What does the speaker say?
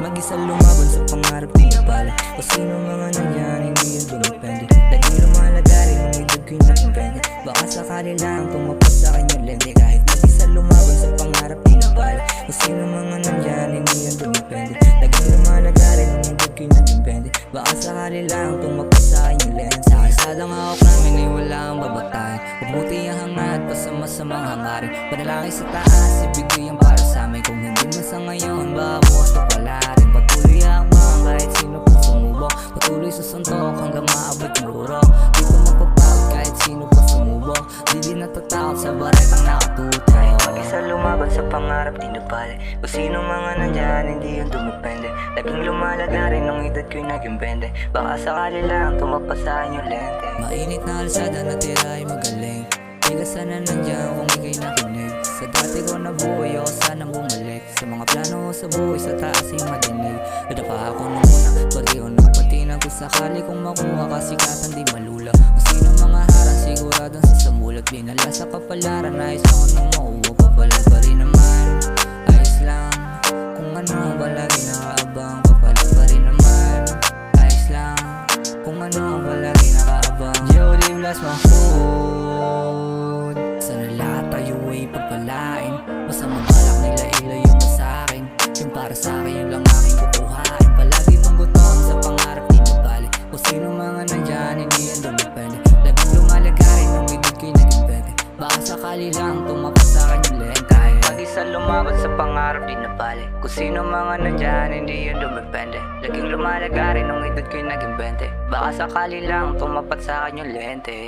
mag-isa lumaban sa pangarap di napala. Kung sino mga nandyan, hindi yun dumipende. Laging lumalagari nung edad ko'y nakimpende. Baka sakali lang tumapat sa akin yung lente. Kahit mag-isa lumaban sa pangarap di napala. Kung sino mga nandyan, hindi yun dumipende. Laging lumalagari nung edad ko'y nakimpende. Baka sakali lang tumapat sa akin yung lente. Sa kasadang ako namin ay wala ang babatayan. Mabuti ang hangat pa sa masamang hangarin. Panalangin sa taas, ibigay ang para sa amin. Kung hindi man sa ngayon, baka bukas pa pala rin. Patuloy akbang kahit sino pang sumubok. Patuloy susuntok hanggang maabot yung urok. Di ko mapapagod kahit sino pang sumubok. Di din natatakot sa baretang nakatutok. Mag-isa lumaban sa pangarap di napali. Kung sino mga nandyan, hindi yun dumipende. Laging lumalagarin nung edad ko'y naging bende. Baka sakali lang tumapasahan yung lente. Mainit na alsada na tira ay magaling. Di ka sana nandyan kung ika'y nakinig. Sa dati ko na buhay ako sanang bumalik. Sa mga plano ko sa buhay sa taas ay madinig. Nadapa ako nung una, pariho ng patinag. Kung sakali kong makuha kasikatan di malula. Kung sino mga harang siguradong sasamulat. Binala sa kapalaran, ayos ako nung mauwa. Papalag pa rin naman, ayos lang. Kung ano ba lagi nakaabang, papalag pa rin naman, ayos lang. Kung ano ba lagi nakaabang. Yo, live last my food. Sana lahat tayo ay pagpalain. Basta mabalak nila ilayo mo sa'kin. Yung para sa'kin yun lang aking kukuhain. Palagi pang gutom sa pangarap di nabali. Kung sino mga nandyan hindi yan dumipende. Laging lumalagarin nung edad ko'y naging bebe. Baka sakali lang tumapat sa'kin yung lenta. Mag-isa lumaban sa pangarap di napali. Kung sino mga nandyan hindi yan dumipende. Laging lumalagarin nung edad ko'y naging bente. Baka sakali lang tumapat sa'kin yung lente.